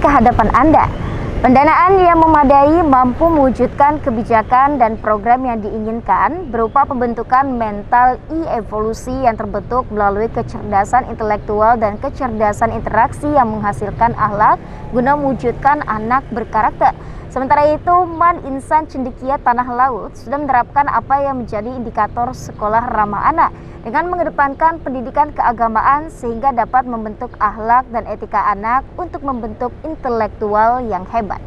ke hadapan Anda. Pendanaan yang memadai mampu mewujudkan kebijakan dan program yang diinginkan berupa pembentukan mental e-evolusi yang terbentuk melalui kecerdasan intelektual dan kecerdasan interaksi yang menghasilkan akhlak guna mewujudkan anak berkarakter. Sementara itu, Man Insan Cendekia Tanah Laut sudah menerapkan apa yang menjadi indikator sekolah ramah anak dengan mengedepankan pendidikan keagamaan sehingga dapat membentuk akhlak dan etika anak untuk membentuk intelektual yang hebat.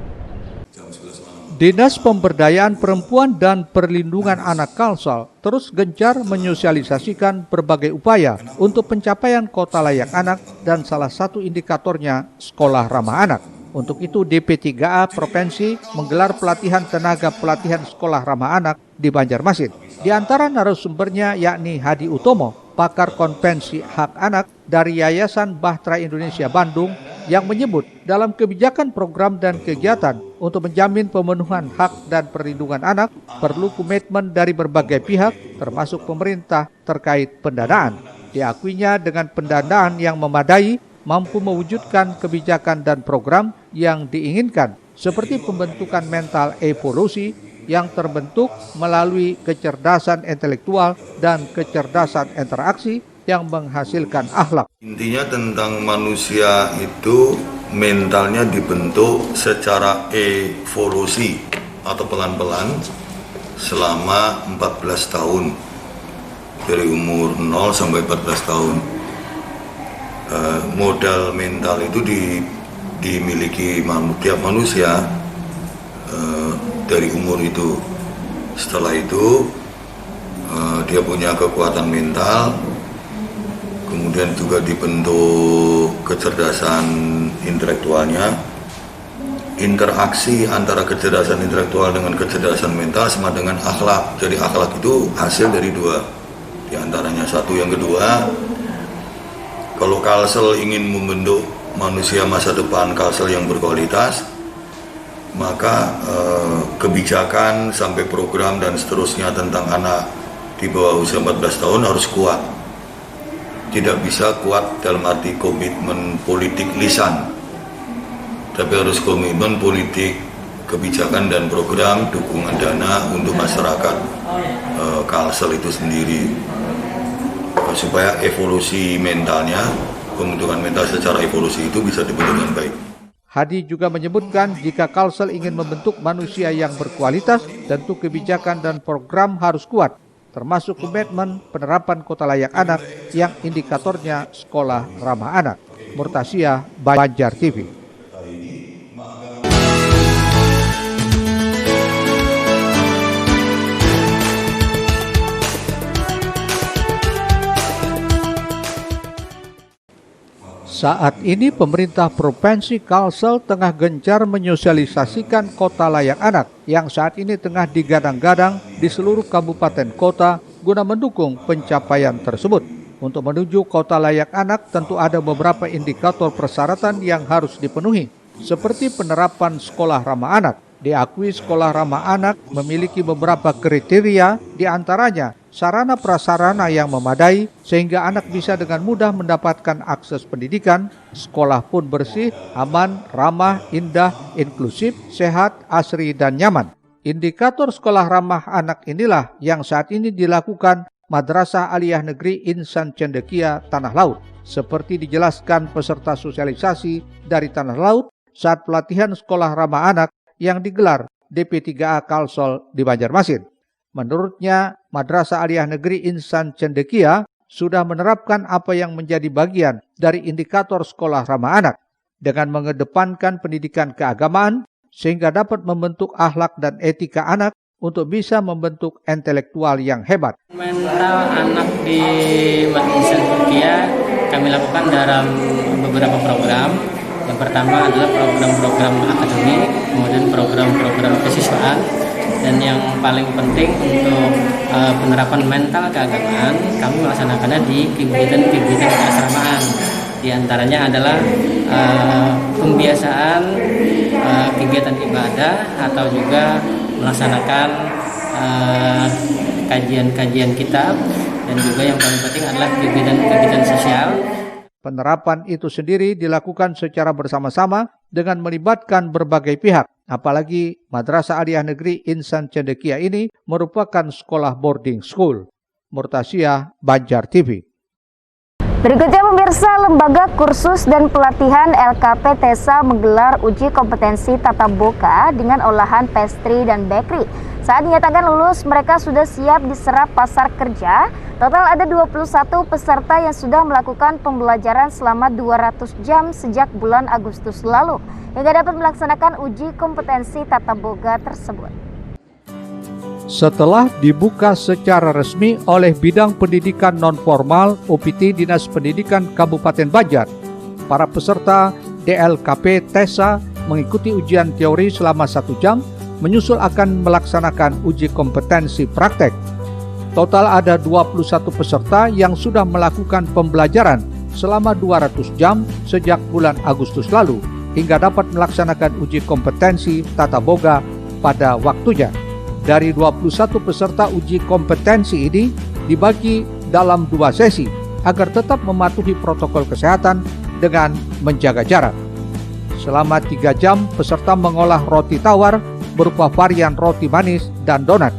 Dinas Pemberdayaan Perempuan dan Perlindungan Anak Kalsel terus gencar menyosialisasikan berbagai upaya untuk pencapaian kota layak anak dan salah satu indikatornya sekolah ramah anak. Untuk itu DP3A Provinsi menggelar pelatihan tenaga pelatihan sekolah ramah anak di Banjarmasin. Di antara narasumbernya yakni Hadi Utomo, pakar konvensi hak anak dari Yayasan Bahtera Indonesia Bandung, yang menyebut dalam kebijakan program dan kegiatan untuk menjamin pemenuhan hak dan perlindungan anak perlu komitmen dari berbagai pihak termasuk pemerintah terkait pendanaan. Diakuinya dengan pendanaan yang memadai mampu mewujudkan kebijakan dan program yang diinginkan seperti pembentukan mental evolusi yang terbentuk melalui kecerdasan intelektual dan kecerdasan interaksi yang menghasilkan akhlak. Intinya tentang manusia itu mentalnya dibentuk secara evolusi atau pelan-pelan selama 14 tahun dari umur 0 sampai 14 tahun. Modal mental itu dimiliki tiap manusia dari umur itu. Setelah itu dia punya kekuatan mental, kemudian juga dibentuk kecerdasan intelektualnya. Interaksi antara kecerdasan intelektual dengan kecerdasan mental sama dengan akhlak. Jadi akhlak itu hasil dari dua, di antaranya satu. Yang kedua, kalau Kalsel ingin membentuk manusia masa depan Kalsel yang berkualitas, maka kebijakan sampai program dan seterusnya tentang anak di bawah usia 14 tahun harus kuat. Tidak bisa kuat dalam arti komitmen politik lisan, tapi harus komitmen politik kebijakan dan program dukungan dana untuk masyarakat Kalsel itu sendiri, supaya evolusi mentalnya, pembentukan mental secara evolusi itu bisa dibentuk dengan baik. Hadi juga menyebutkan jika Kalsel ingin membentuk manusia yang berkualitas, tentu kebijakan dan program harus kuat, termasuk komitmen penerapan kota layak anak yang indikatornya sekolah ramah anak. Murtasia, Banjar TV. Saat ini pemerintah Provinsi Kalsel tengah gencar menyosialisasikan kota layak anak yang saat ini tengah digadang-gadang di seluruh kabupaten kota guna mendukung pencapaian tersebut. Untuk menuju kota layak anak tentu ada beberapa indikator persyaratan yang harus dipenuhi, seperti penerapan sekolah ramah anak. Diakui sekolah ramah anak memiliki beberapa kriteria, diantaranya sarana prasarana yang memadai sehingga anak bisa dengan mudah mendapatkan akses pendidikan, sekolah pun bersih, aman, ramah, indah, inklusif, sehat, asri, dan nyaman. Indikator sekolah ramah anak inilah yang saat ini dilakukan Madrasah Aliyah Negeri Insan Cendekia Tanah Laut, seperti dijelaskan peserta sosialisasi dari Tanah Laut saat pelatihan sekolah ramah anak yang digelar DP3A Kalsel di Banjarmasin. Menurutnya, Madrasah Aliyah Negeri Insan Cendekia sudah menerapkan apa yang menjadi bagian dari indikator sekolah ramah anak dengan mengedepankan pendidikan keagamaan sehingga dapat membentuk akhlak dan etika anak untuk bisa membentuk intelektual yang hebat. Mental anak di Madrasah Cendekia kami lakukan dalam beberapa program. Yang pertama adalah program-program akademik, kemudian program-program kesiswaan, dan yang paling penting untuk penerapan mental keagamaan kami melaksanakannya di kegiatan-kegiatan keasramaan. Di antaranya adalah pembiasaan kegiatan ibadah atau juga melaksanakan kajian-kajian kitab, dan juga yang paling penting adalah kegiatan-kegiatan sosial. Penerapan itu sendiri dilakukan secara bersama-sama dengan melibatkan berbagai pihak. Apalagi Madrasah Aliyah Negeri Insan Cendekia ini merupakan sekolah boarding school. Murtasyah, Banjar TV. Berikutnya pemirsa, Lembaga Kursus dan Pelatihan LKP TESA menggelar uji kompetensi tata boga dengan olahan pastry dan bakery. Saat dinyatakan lulus, mereka sudah siap diserap pasar kerja. Total ada 21 peserta yang sudah melakukan pembelajaran selama 200 jam sejak bulan Agustus lalu, hingga dapat melaksanakan uji kompetensi tata boga tersebut. Setelah dibuka secara resmi oleh Bidang Pendidikan Non-Formal UPT Dinas Pendidikan Kabupaten Banjar, para peserta DLKP TESA mengikuti ujian teori selama 1 jam, menyusul akan melaksanakan uji kompetensi praktek. Total ada 21 peserta yang sudah melakukan pembelajaran selama 200 jam sejak bulan Agustus lalu, hingga dapat melaksanakan uji kompetensi tata boga pada waktunya. Dari 21 peserta uji kompetensi ini dibagi dalam 2 sesi agar tetap mematuhi protokol kesehatan dengan menjaga jarak. Selama 3 jam peserta mengolah roti tawar berupa varian roti manis dan donat.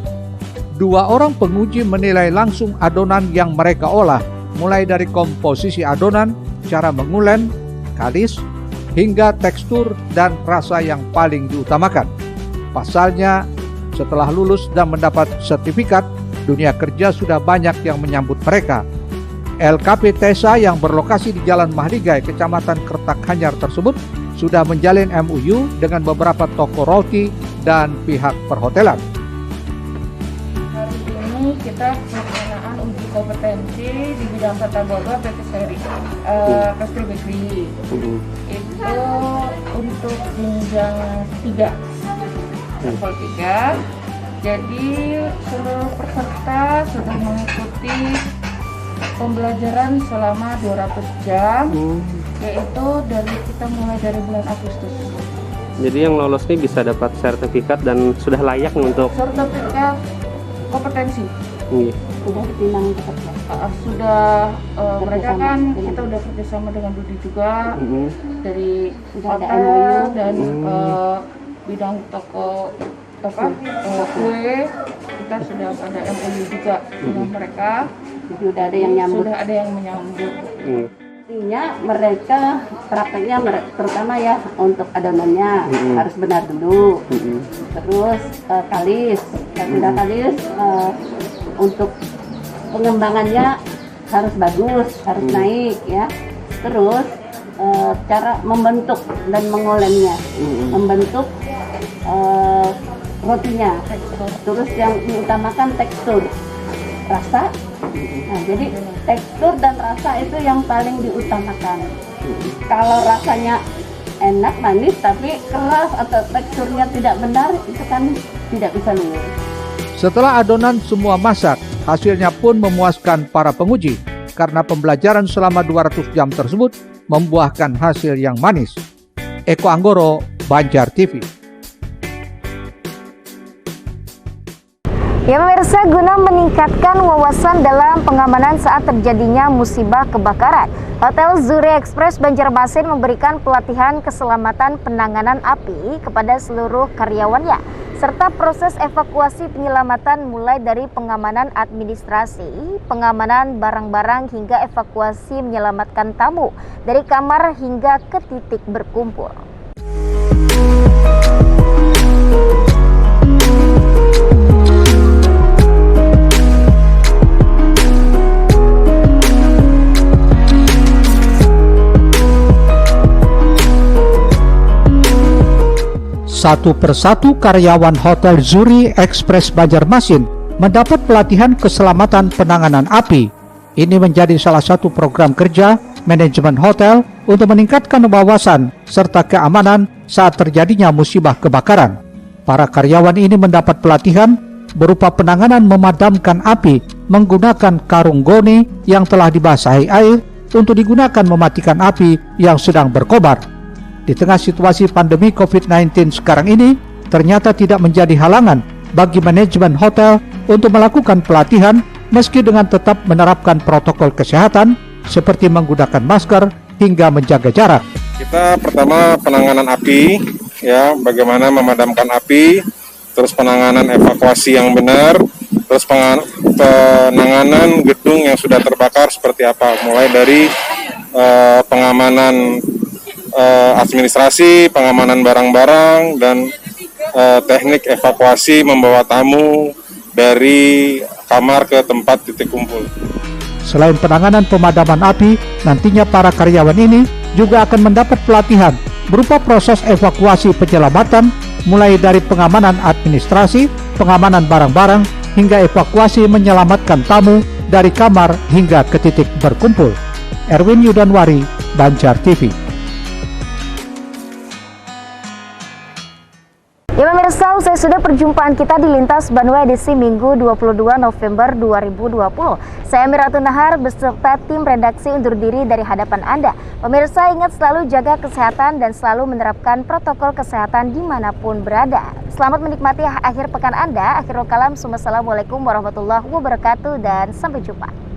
2 orang penguji menilai langsung adonan yang mereka olah, mulai dari komposisi adonan, cara mengulen, kalis, hingga tekstur dan rasa yang paling diutamakan. Pasalnya, setelah lulus dan mendapat sertifikat, dunia kerja sudah banyak yang menyambut mereka. LKP TESA yang berlokasi di Jalan Mahligai, Kecamatan Kertakhanyar tersebut sudah menjalin MOU dengan beberapa toko roti dan pihak perhotelan. Hari ini kita pelaksanaan uji kompetensi di bidang tata boga pastry bakery. Itu untuk jenjang 3. Level 3. Jadi seluruh peserta sudah mengikuti pembelajaran selama 200 jam, yaitu kita mulai dari bulan Agustus. Jadi yang lolos ini bisa dapat sertifikat dan sudah layak untuk sertifikat kompetensi. Sudah dipinang Sudah mereka kan kita udah kerjasama dengan Budi juga dari hotel dan bidang toko kue, kita sudah ada MOU juga dengan mereka. Sudah ada yang nyambut. Sudah ada yang menyambut. Artinya mereka prakteknya terutama ya untuk adonannya harus benar dulu. Terus kalis, sudah kalis untuk pengembangannya harus bagus, harus naik ya. Terus cara membentuk dan mengolemnya, membentuk rotinya. Terus yang diutamakan tekstur, rasa. Nah, jadi tekstur dan rasa itu yang paling diutamakan. Kalau rasanya enak, manis, tapi keras atau teksturnya tidak benar, itu kan tidak bisa lulus. Setelah adonan semua masak, hasilnya pun memuaskan para penguji karena pembelajaran selama 200 jam tersebut membuahkan hasil yang manis. Eko Anggoro, Banjar TV. Ya pemirsa, guna meningkatkan wawasan dalam pengamanan saat terjadinya musibah kebakaran, Hotel Zuri Express Banjarmasin memberikan pelatihan keselamatan penanganan api kepada seluruh karyawannya, serta proses evakuasi penyelamatan mulai dari pengamanan administrasi, pengamanan barang-barang hingga evakuasi menyelamatkan tamu dari kamar hingga ke titik berkumpul. Satu persatu karyawan Hotel Zuri Express Banjarmasin mendapat pelatihan keselamatan penanganan api. Ini menjadi salah satu program kerja manajemen hotel untuk meningkatkan wawasan serta keamanan saat terjadinya musibah kebakaran. Para karyawan ini mendapat pelatihan berupa penanganan memadamkan api menggunakan karung goni yang telah dibasahi air untuk digunakan mematikan api yang sedang berkobar. Di tengah situasi pandemi COVID-19 sekarang ini, ternyata tidak menjadi halangan bagi manajemen hotel untuk melakukan pelatihan meski dengan tetap menerapkan protokol kesehatan seperti menggunakan masker hingga menjaga jarak. Kita pertama penanganan api, ya, bagaimana memadamkan api, terus penanganan evakuasi yang benar, terus penanganan gedung yang sudah terbakar seperti apa, mulai dari pengamanan administrasi, pengamanan barang-barang, dan teknik evakuasi membawa tamu dari kamar ke tempat titik kumpul. Selain penanganan pemadaman api, nantinya para karyawan ini juga akan mendapat pelatihan berupa proses evakuasi penyelamatan, mulai dari pengamanan administrasi, pengamanan barang-barang, hingga evakuasi menyelamatkan tamu dari kamar hingga ke titik berkumpul. Erwin Yudanwari, Banjar TV. Ya pemirsa, usai sudah perjumpaan kita di Lintas Bandung edisi Minggu 22 November 2020. Saya Miratun Nahar beserta tim redaksi undur diri dari hadapan Anda. Pemirsa, ingat selalu jaga kesehatan dan selalu menerapkan protokol kesehatan dimanapun berada. Selamat menikmati akhir pekan Anda. Akhirul kalam, wassalamualaikum warahmatullahi wabarakatuh dan sampai jumpa.